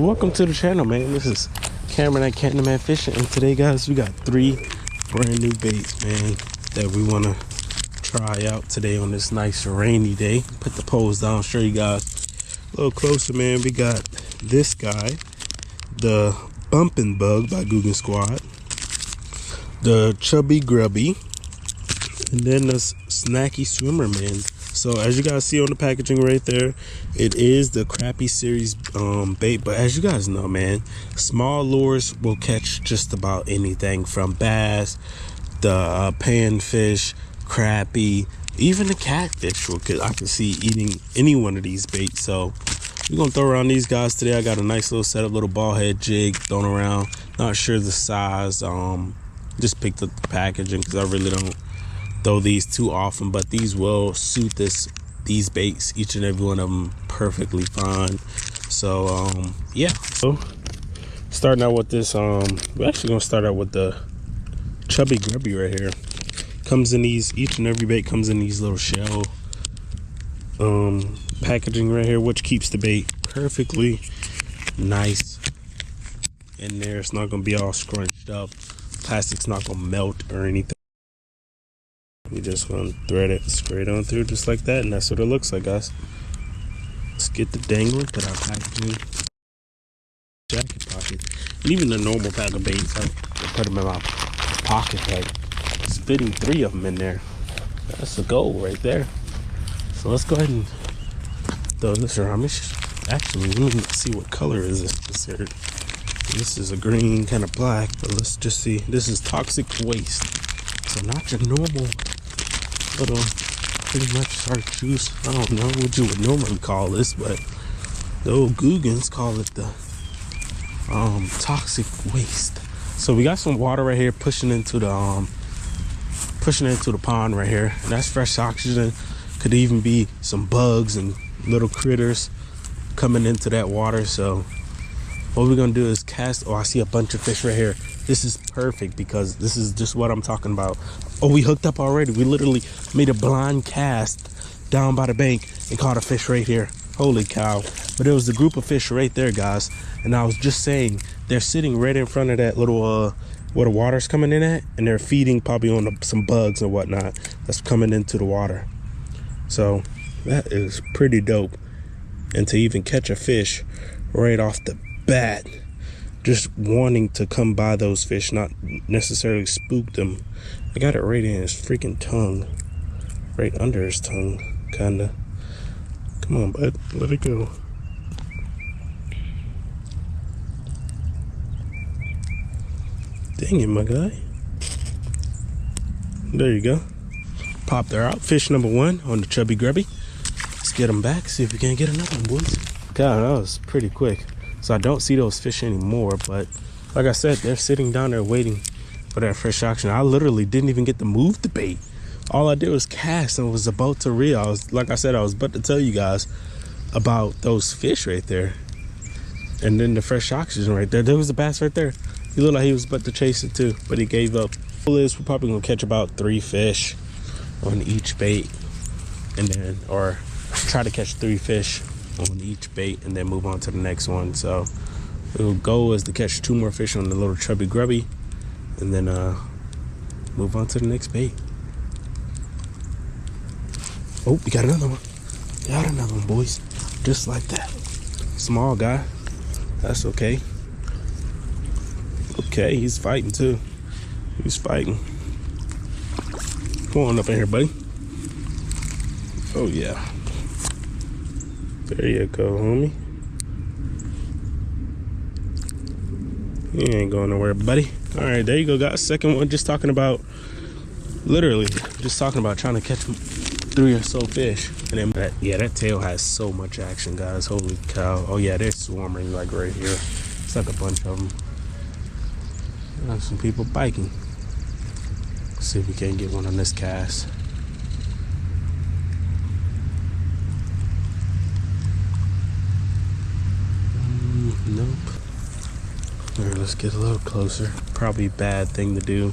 welcome to the channel, man. This is Cameron at Candyman Fishing, and today, guys, we got 3 brand new baits, man, that we want to try out today on this nice rainy day. Put the poles down, show you guys a little closer, man. We got this guy, the Bumpin' Bug by Googan Squad, the Chubby Grubby, and then the Snacky Swimmer, man. So as you guys see on the packaging right there, it is the Crappie series bait. But as you guys know, man, small lures will catch just about anything from bass, the panfish, crappie, even the catfish. I can see eating any one of these baits. So we're gonna throw around these guys today. I got a nice little setup, little ball head jig thrown around. Not sure the size. Just picked up the packaging because I really don't throw these too often, but these will suit these baits, each and every one of them, perfectly fine. So yeah, so starting out with this, we're actually gonna start out with the Chubby Grubby right here. Comes in these, each and every bait comes in these little shell packaging right here, which keeps the bait perfectly nice in there. It's not gonna be all scrunched up, plastic's not gonna melt or anything. We just want to thread it straight on through just like that, and that's what it looks like, guys. Let's get the dangler, put our packaging, jacket pocket, and even the normal pack of baits, I put them in my pocket pack. It's fitting 3 of them in there. That's the goal right there. So let's go ahead and throw this around. Actually, let me see what color is this here. This is a green, kind of black, but let's just see. This is Toxic Waste. So not your normal little, pretty much chartreuse. I don't know what you would normally call this, but the old Googans call it the Toxic Waste. So we got some water right here pushing into the pond right here, and that's fresh oxygen. Could even be some bugs and little critters coming into that water. So what we're gonna do is cast. Oh, I see a bunch of fish right here. This is perfect because this is just what I'm talking about. Oh, we hooked up already. We literally made a blind cast down by the bank and caught a fish right here. Holy cow. But it was a group of fish right there, guys. And I was just saying, they're sitting right in front of that little, where the water's coming in at, and they're feeding probably on some bugs and whatnot that's coming into the water. So that is pretty dope. And to even catch a fish right off the bat, just wanting to come by those fish, not necessarily spook them. I got it right in his freaking tongue, right under his tongue, kinda. Come on, bud, let it go. Dang it, my guy. There you go. Popped her out. Fish number 1 on the Chubby Grubby. Let's get him back, see if we can get another one, boys. God, that was pretty quick. So I don't see those fish anymore, but like I said, they're sitting down there waiting for that fresh oxygen. I literally didn't even get to move the bait. All I did was cast and was about to reel. Like I said, I was about to tell you guys about those fish right there. And then the fresh oxygen right there. There was a bass right there. He looked like he was about to chase it too, but he gave up. We're probably gonna catch about 3 fish on each bait, and then, or try to catch 3 fish on each bait and then move on to the next one. So the goal is to catch 2 more fish on the little Chubby Grubby and then move on to the next bait. Oh, we got another one. Got another one, boys. Just like that. Small guy. That's okay. Okay, he's fighting too. He's fighting. Come on up in here, buddy. Oh yeah. There you go, homie. You ain't going nowhere, buddy. All right, there you go, guys. Second one, just talking about, literally, just talking about trying to catch 3 or so fish. And then, that tail has so much action, guys. Holy cow. Oh, yeah, they're swarming, like, right here. It's like a bunch of them. There's some people biking. Let's see if we can't get one on this cast. Nope. All right, let's get a little closer. Probably a bad thing to do.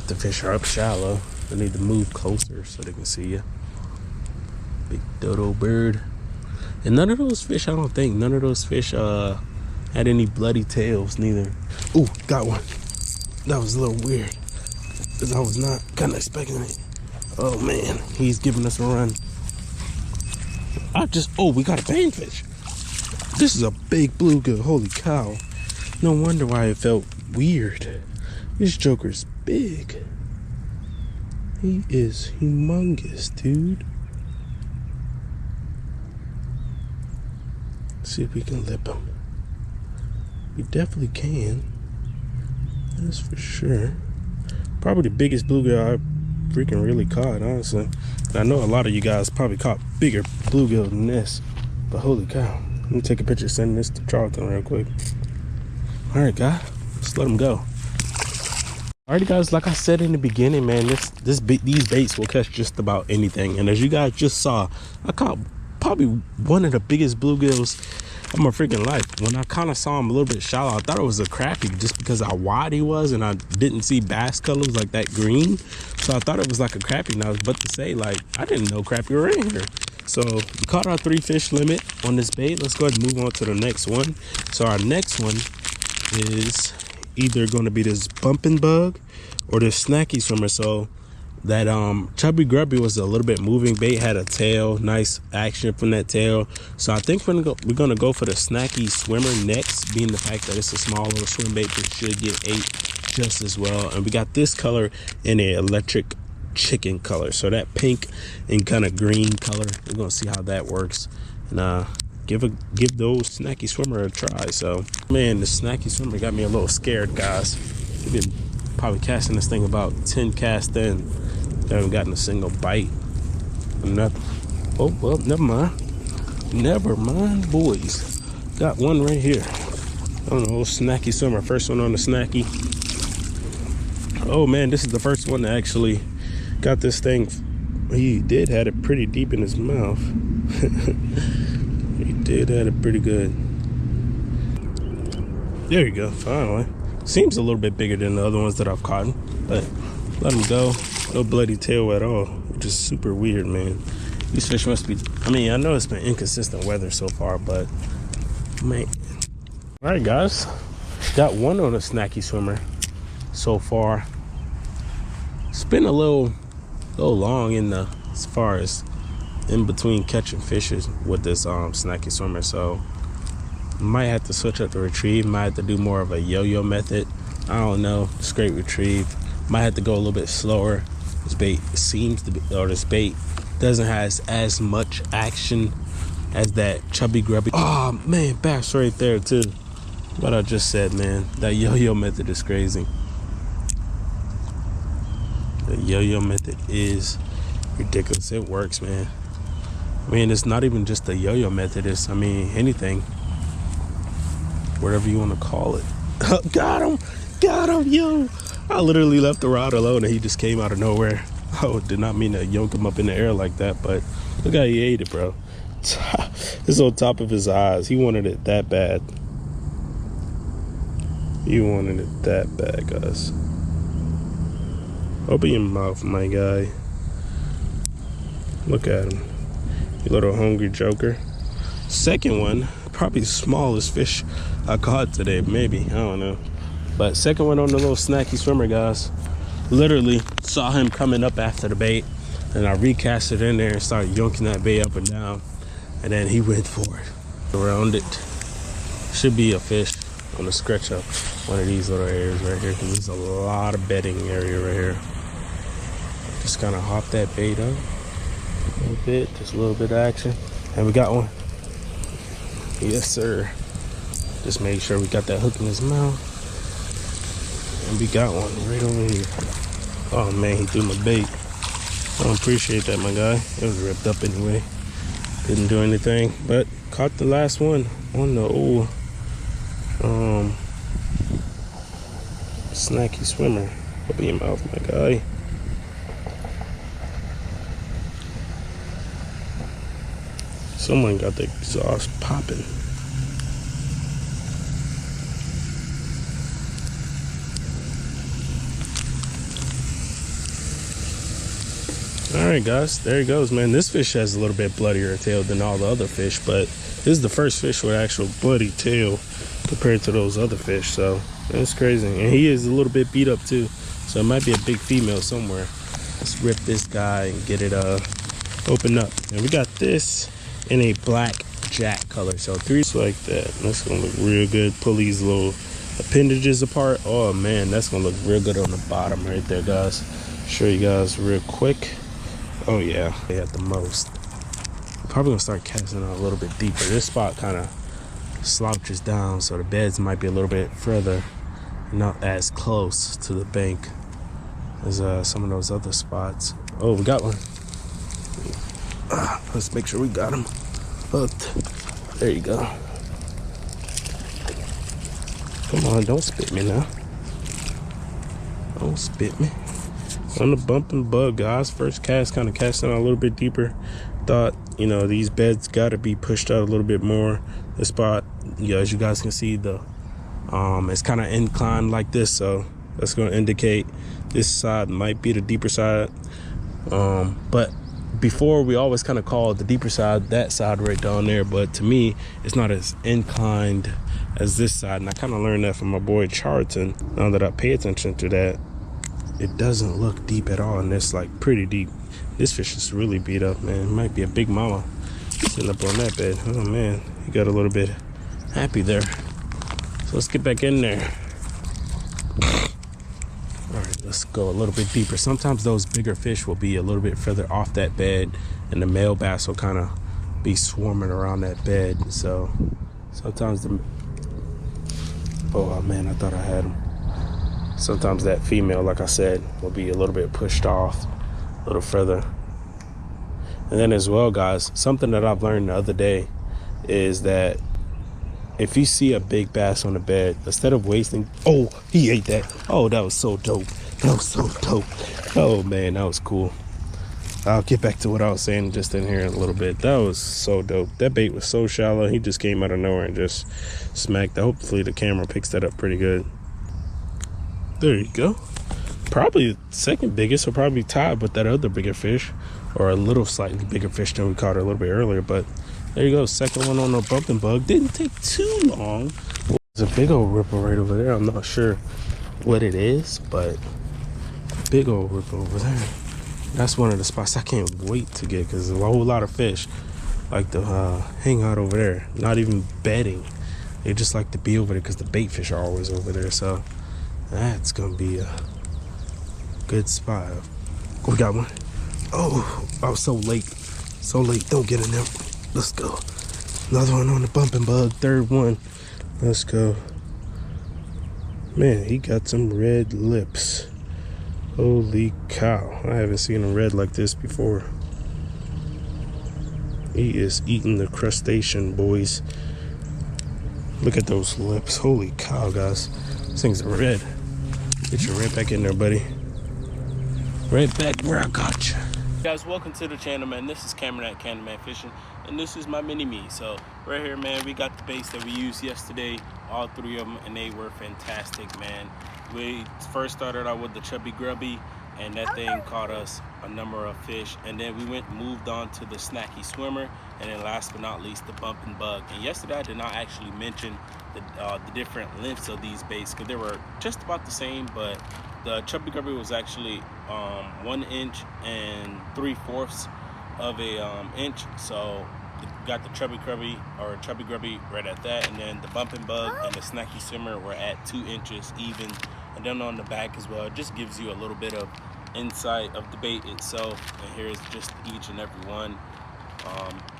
The fish are up shallow. They need to move closer so they can see you. Big dodo bird. And none of those fish, I don't think, none of those fish had any bloody tails neither. Ooh, got one. That was a little weird, because I was not kind of expecting it. Oh man, he's giving us a run. Oh, we got a panfish. This is a big bluegill, holy cow. No wonder why it felt weird. This joker's big. He is humongous, dude. Let's see if we can lip him. We definitely can. That's for sure. Probably the biggest bluegill I freaking really caught, honestly. And I know a lot of you guys probably caught bigger bluegill than this, but holy cow. Let me take a picture, send this to Charlton real quick. All right, guys, let's let him go. Alrighty, guys, like I said in the beginning, man, these baits will catch just about anything. And as you guys just saw, I caught probably one of the biggest bluegills of my freaking life. When I kind of saw him a little bit shallow, I thought it was a crappie just because of how wide he was, and I didn't see bass colors like that green. So I thought it was like a crappie. And I was about to say, like, I didn't know crappie were in here. So we caught our 3 fish limit on this bait. Let's go ahead and move on to the next one. So our next one is either going to be this bumping bug or this snacky swimmer. So that chubby grubby was a little bit moving bait, had a tail, nice action from that tail. So I think we're gonna go for the snacky swimmer next, being the fact that it's a small little swim bait that should get ate just as well. And we got this color in a electric chicken color, so that pink and kind of green color. We're gonna see how that works, and give the old snacky swimmer a try. So man, the snacky swimmer got me a little scared, guys. We've been probably casting this thing about 10 casts in. Haven't gotten a single bite. Nothing. Oh well, never mind, boys. Got one right here. I don't know, old snacky swimmer. First one on the snacky. Oh man, this is the first one that actually got this thing. He did had it pretty deep in his mouth. He did had it pretty good. There you go, finally. Seems a little bit bigger than the other ones that I've caught, but let him go. No bloody tail at all, which is super weird, man. These fish must be, I mean, I know it's been inconsistent weather so far, but man. All right, guys, got one on a snacky swimmer so far. It's been a little long as far as in between catching fishes with this snacky swimmer, so might have to switch up the retrieve. Might have to do more of a yo-yo method. I don't know. Straight retrieve. Might have to go a little bit slower. This bait seems to be, or this bait doesn't have as much action as that chubby grubby. Oh man, bass right there too. What I just said, man. That yo-yo method is crazy. The yo-yo method is ridiculous. It works, man. I mean, it's not even just the yo-yo method. It's, I mean, anything, whatever you want to call it. Got him, yo. I literally left the rod alone and he just came out of nowhere. I did not mean to yoke him up in the air like that, but look how he ate it, bro. It's on top of his eyes. He wanted it that bad. He wanted it that bad, guys. Open your mouth, my guy. Look at him. You little hungry joker. Second one, probably the smallest fish I caught today, maybe. I don't know. But second one on the little snacky swimmer, guys. Literally saw him coming up after the bait, and I recast it in there and started yoinking that bait up and down, and then he went for it. Around it should be a fish on the scratch up one of these little areas right here, because there's a lot of bedding area right here. Just kind of hop that bait up a little bit, just a little bit of action, and we got one. Yes, sir. Just made sure we got that hook in his mouth. And we got one right over here. Oh man, he threw my bait. I don't appreciate that, my guy. It was ripped up anyway. Didn't do anything, but caught the last one on the old snacky swimmer. Open your mouth, my guy. Someone got the exhaust popping. All Alright guys, there he goes, man. This fish has a little bit bloodier tail than all the other fish, but this is the first fish with actual bloody tail compared to those other fish, so that's crazy. And he is a little bit beat up too, so it might be a big female somewhere. Let's rip this guy and get it open up. And we got this in a black jack color, so three like that. That's gonna look real good. Pull these little appendages apart. Oh man, that's gonna look real good on the bottom right there, guys. Show you guys real quick. Oh yeah, they had the most. Probably gonna start casting out a little bit deeper. This spot kind of slouches down, so the beds might be a little bit further, not as close to the bank as some of those other spots. Oh, we got one. Let's make sure we got him hooked. There you go. Come on, don't spit me now. Don't spit me. On the bump and bug, guys. First cast, kind of casting out a little bit deeper. Thought, you know, these beds got to be pushed out a little bit more. The spot, yeah, as you guys can see, the it's kind of inclined like this, so that's going to indicate this side might be the deeper side. But before, we always kind of called the deeper side that side right down there, but to me, it's not as inclined as this side, and I kind of learned that from my boy Charlton. Now that I pay attention to that, it doesn't look deep at all, and it's like pretty deep. This fish is really beat up, man. It might be a big mama sitting up on that bed. Oh man, he got a little bit happy there. So let's get back in there. All right, let's go a little bit deeper. Sometimes those bigger fish will be a little bit further off that bed, and the male bass will kind of be swarming around that bed. So sometimes oh man, I thought I had him. Sometimes that female, like I said, will be a little bit pushed off a little further. And then as well, guys, something that I've learned the other day is that if you see a big bass on the bed, instead of wasting, oh, he ate that. Oh, that was so dope. That was so dope. Oh man, that was cool. I'll get back to what I was saying just in here in a little bit. That was so dope. That bait was so shallow. He just came out of nowhere and just smacked it. Hopefully the camera picks that up pretty good. There you go. Probably second biggest, or probably tied with that other bigger fish, or a little slightly bigger fish than we caught a little bit earlier. But there you go, second one on the bumping bug. Didn't take too long. There's a big old ripper right over there. I'm not sure what it is, but big old ripper over there. That's one of the spots I can't wait to get, because there's a whole lot of fish like to hang out over there. Not even bedding. They just like to be over there because the bait fish are always over there. So that's gonna be a good spot. We got one. Oh, I was so late. So late. Don't get in there. Let's go. Another one on the bumping bug. Third one. Let's go. Man, he got some red lips. Holy cow. I haven't seen him red like this before. He is eating the crustacean, boys. Look at those lips. Holy cow, guys. These things are red. Get you right back in there, buddy. Right back where I got you. Guys, welcome to the channel, man. This is Cameron at Candyman Fishing, and this is my mini-me. So right here, man, we got the baits that we used yesterday, all three of them, and they were fantastic, man. We first started out with the chubby grubby, and that thing caught us a number of fish, and then we moved on to the snacky swimmer, and then last but not least, the bumping bug. And yesterday I did not actually mention the different lengths of these baits, because they were just about the same, but the chubby grubby was actually 1 inch and 3/4 of a inch. So got the chubby grubby right at that, and then the bumping bug and the snacky swimmer were at 2 inches even. And then on the back as well, it just gives you a little bit of insight of the bait itself. And here's just each and every one.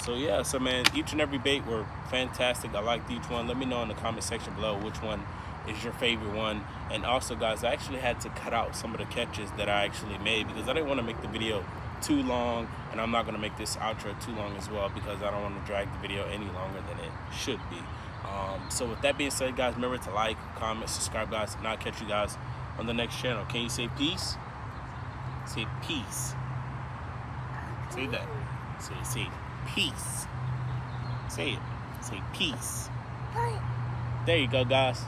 So yeah, so man, each and every bait were fantastic. I liked each one. Let me know in the comment section below which one is your favorite one. And also, guys, I actually had to cut out some of the catches that I actually made, because I didn't want to make the video too long, and I'm not going to make this outro too long as well, because I don't want to drag the video any longer than it should be. So with that being said, guys, remember to like, comment, subscribe, guys, and I'll catch you guys on the next channel. Can you say peace? Say peace. Say that. Say peace. Say it. Say peace. There you go, guys.